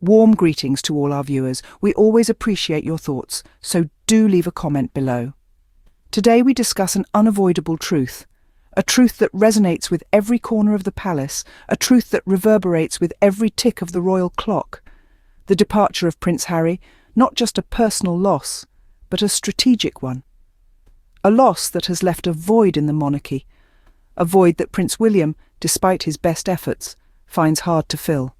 Warm greetings to all our viewers. We always appreciate your thoughts, so do leave a comment below. Today we discuss an unavoidable truth, a truth that resonates with every corner of the palace, a truth that reverberates with every tick of the royal clock. The departure of Prince Harry, not just a personal loss, but a strategic one. A loss that has left a void in the monarchy, a void that Prince William, despite his best efforts, finds hard to fill.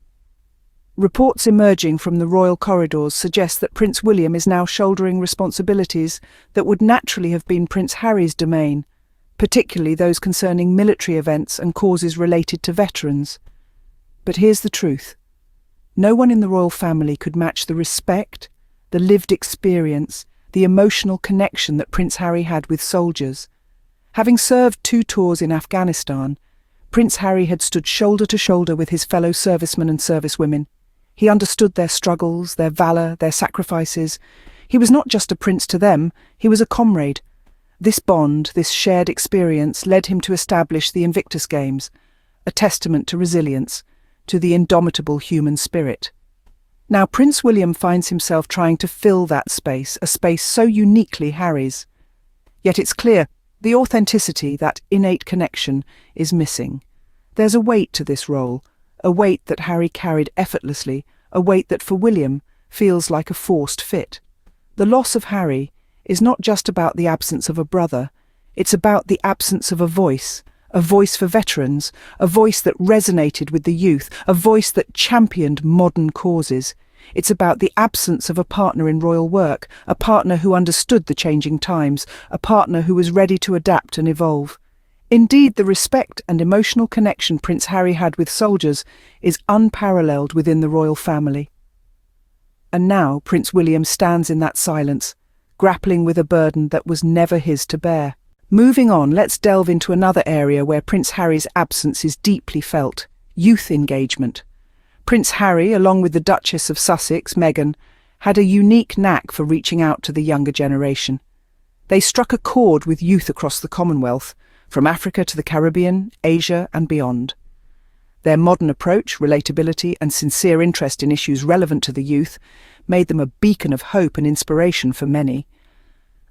Reports emerging from the royal corridors suggest that Prince William is now shouldering responsibilities that would naturally have been Prince Harry's domain, particularly those concerning military events and causes related to veterans. But here's the truth. No one in the royal family could match the respect, the lived experience, the emotional connection that Prince Harry had with soldiers. Having served 2 tours in Afghanistan, Prince Harry had stood shoulder to shoulder with his fellow servicemen and servicewomen. He understood their struggles, their valour, their sacrifices. He was not just a prince to them, he was a comrade. This bond, this shared experience, led him to establish the Invictus Games, a testament to resilience, to the indomitable human spirit. Now Prince William finds himself trying to fill that space, a space so uniquely Harry's. Yet it's clear, the authenticity, that innate connection, is missing. There's a weight to this role, a weight that Harry carried effortlessly, a weight that for William feels like a forced fit. The loss of Harry is not just about the absence of a brother, it's about the absence of a voice for veterans, a voice that resonated with the youth, a voice that championed modern causes. It's about the absence of a partner in royal work, a partner who understood the changing times, a partner who was ready to adapt and evolve. Indeed, the respect and emotional connection Prince Harry had with soldiers is unparalleled within the royal family. And now Prince William stands in that silence, grappling with a burden that was never his to bear. Moving on, let's delve into another area where Prince Harry's absence is deeply felt: youth engagement. Prince Harry, along with the Duchess of Sussex, Meghan, had a unique knack for reaching out to the younger generation. They struck a chord with youth across the Commonwealth, from Africa to the Caribbean, Asia and beyond. Their modern approach, relatability and sincere interest in issues relevant to the youth made them a beacon of hope and inspiration for many.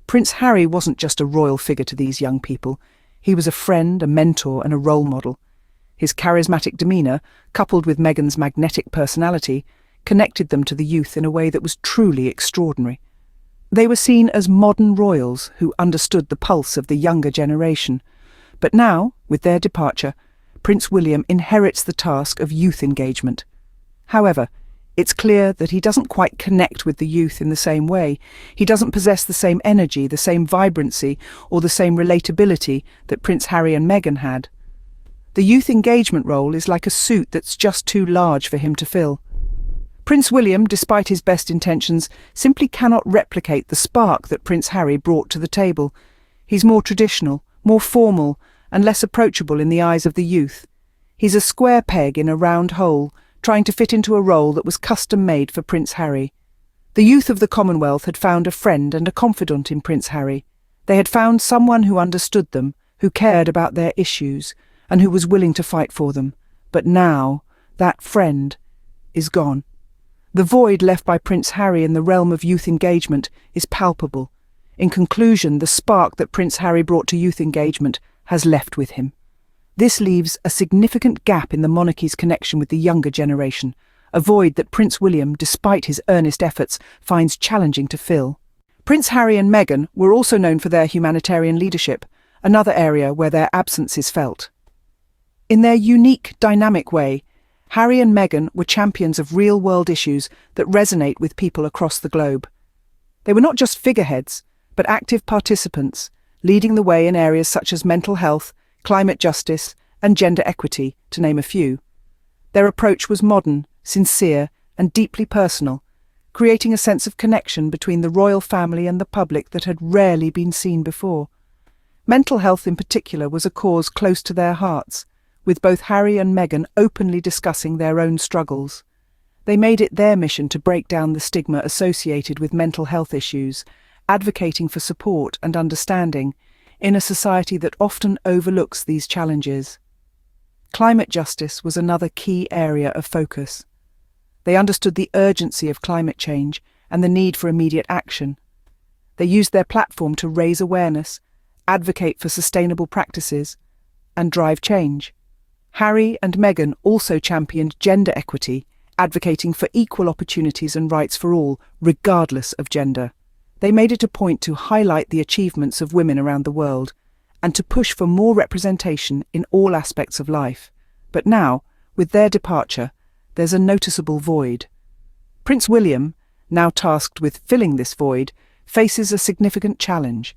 Prince Harry wasn't just a royal figure to these young people. He was a friend, a mentor and a role model. His charismatic demeanour, coupled with Meghan's magnetic personality, connected them to the youth in a way that was truly extraordinary. They were seen as modern royals who understood the pulse of the younger generation. But now, with their departure, Prince William inherits the task of youth engagement. However, it's clear that he doesn't quite connect with the youth in the same way. He doesn't possess the same energy, the same vibrancy, or the same relatability that Prince Harry and Meghan had. The youth engagement role is like a suit that's just too large for him to fill. Prince William, despite his best intentions, simply cannot replicate the spark that Prince Harry brought to the table. He's more traditional, more formal, and less approachable in the eyes of the youth. He's a square peg in a round hole, trying to fit into a role that was custom-made for Prince Harry. The youth of the Commonwealth had found a friend and a confidant in Prince Harry. They had found someone who understood them, who cared about their issues, and who was willing to fight for them. But now, that friend is gone. The void left by Prince Harry in the realm of youth engagement is palpable. In conclusion, the spark that Prince Harry brought to youth engagement has left with him. This leaves a significant gap in the monarchy's connection with the younger generation, a void that Prince William, despite his earnest efforts, finds challenging to fill. Prince Harry and Meghan were also known for their humanitarian leadership, another area where their absence is felt. In their unique, dynamic way, Harry and Meghan were champions of real-world issues that resonate with people across the globe. They were not just figureheads, but active participants, leading the way in areas such as mental health, climate justice, and gender equity, to name a few. Their approach was modern, sincere, and deeply personal, creating a sense of connection between the royal family and the public that had rarely been seen before. Mental health in particular was a cause close to their hearts, with both Harry and Meghan openly discussing their own struggles. They made it their mission to break down the stigma associated with mental health issues, advocating for support and understanding in a society that often overlooks these challenges. Climate justice was another key area of focus. They understood the urgency of climate change and the need for immediate action. They used their platform to raise awareness, advocate for sustainable practices, and drive change. Harry and Meghan also championed gender equity, advocating for equal opportunities and rights for all, regardless of gender. They made it a point to highlight the achievements of women around the world and to push for more representation in all aspects of life. But now, with their departure, there's a noticeable void. Prince William, now tasked with filling this void, faces a significant challenge.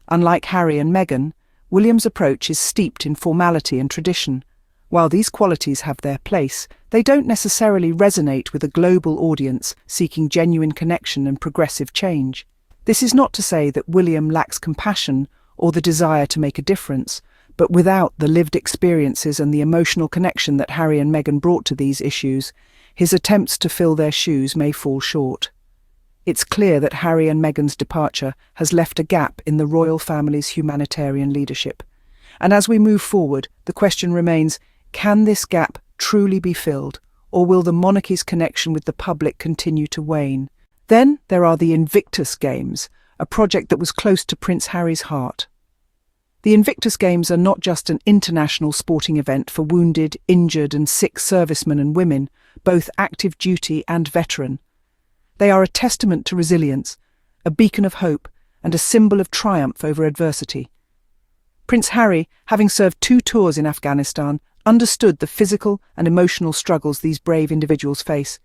Unlike Harry and Meghan, William's approach is steeped in formality and tradition. While these qualities have their place, they don't necessarily resonate with a global audience seeking genuine connection and progressive change. This is not to say that William lacks compassion or the desire to make a difference, but without the lived experiences and the emotional connection that Harry and Meghan brought to these issues, his attempts to fill their shoes may fall short. It's clear that Harry and Meghan's departure has left a gap in the royal family's humanitarian leadership. And as we move forward, the question remains, can this gap truly be filled, or will the monarchy's connection with the public continue to wane? Then there are the Invictus Games, a project that was close to Prince Harry's heart. The Invictus Games are not just an international sporting event for wounded, injured and sick servicemen and women, both active duty and veteran. They are a testament to resilience, a beacon of hope, and a symbol of triumph over adversity. Prince Harry, having served 2 tours in Afghanistan, understood the physical and emotional struggles these brave individuals face.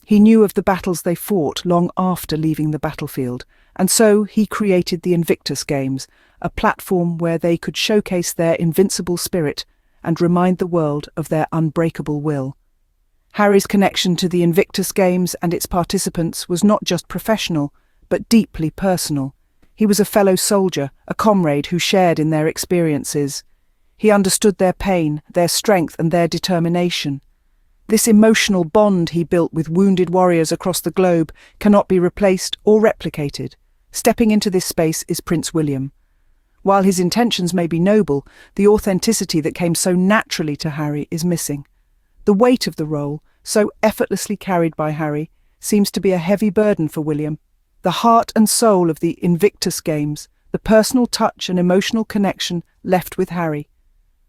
He knew of the battles they fought long after leaving the battlefield, and so he created the Invictus Games, a platform where they could showcase their invincible spirit and remind the world of their unbreakable will. Harry's connection to the Invictus Games and its participants was not just professional, but deeply personal. He was a fellow soldier, a comrade who shared in their experiences. He understood their pain, their strength, and their determination. This emotional bond he built with wounded warriors across the globe cannot be replaced or replicated. Stepping into this space is Prince William. While his intentions may be noble, the authenticity that came so naturally to Harry is missing. The weight of the role, so effortlessly carried by Harry, seems to be a heavy burden for William. The heart and soul of the Invictus Games, the personal touch and emotional connection left with Harry.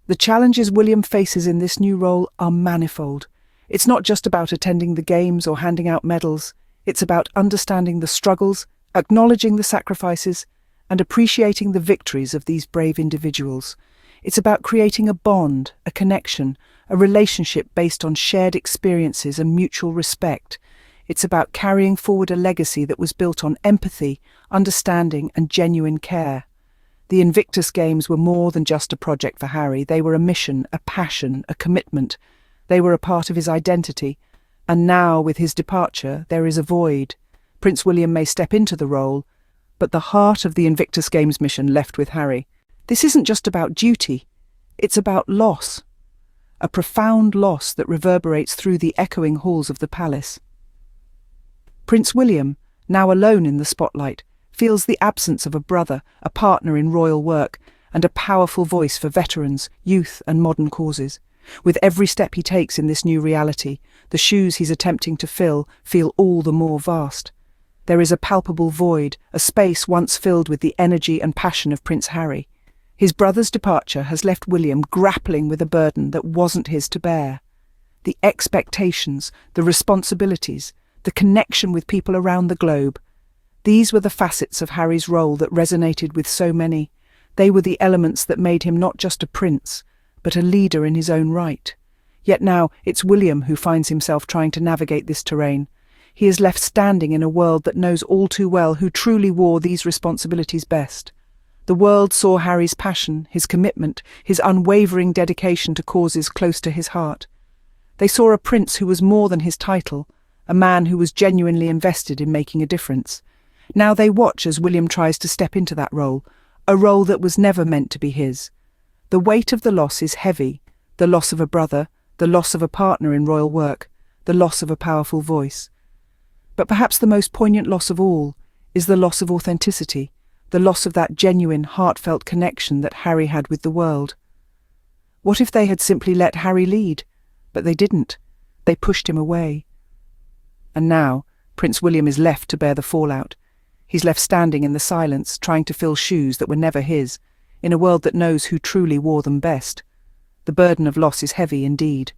The challenges William faces in this new role are manifold. It's not just about attending the games or handing out medals. It's about understanding the struggles, acknowledging the sacrifices, and appreciating the victories of these brave individuals. It's about creating a bond, a connection, a relationship based on shared experiences and mutual respect. It's about carrying forward a legacy that was built on empathy, understanding, and genuine care. The Invictus Games were more than just a project for Harry. They were a mission, a passion, a commitment. They were a part of his identity. And now, with his departure, there is a void. Prince William may step into the role, but the heart of the Invictus Games mission left with Harry. This isn't just about duty. It's about loss. A profound loss that reverberates through the echoing halls of the palace. Prince William, now alone in the spotlight, feels the absence of a brother, a partner in royal work, and a powerful voice for veterans, youth, and modern causes. With every step he takes in this new reality, the shoes he's attempting to fill feel all the more vast. There is a palpable void, a space once filled with the energy and passion of Prince Harry. His brother's departure has left William grappling with a burden that wasn't his to bear. The expectations, the responsibilities, the connection with people around the globe. These were the facets of Harry's role that resonated with so many. They were the elements that made him not just a prince, but a leader in his own right. Yet now it's William who finds himself trying to navigate this terrain. He is left standing in a world that knows all too well who truly wore these responsibilities best. The world saw Harry's passion, his commitment, his unwavering dedication to causes close to his heart. They saw a prince who was more than his title, a man who was genuinely invested in making a difference. Now they watch as William tries to step into that role, a role that was never meant to be his. The weight of the loss is heavy, the loss of a brother, the loss of a partner in royal work, the loss of a powerful voice. But perhaps the most poignant loss of all is the loss of authenticity, the loss of that genuine, heartfelt connection that Harry had with the world. What if they had simply let Harry lead? But they didn't. They pushed him away. And now, Prince William is left to bear the fallout. He's left standing in the silence, trying to fill shoes that were never his, in a world that knows who truly wore them best. The burden of loss is heavy indeed.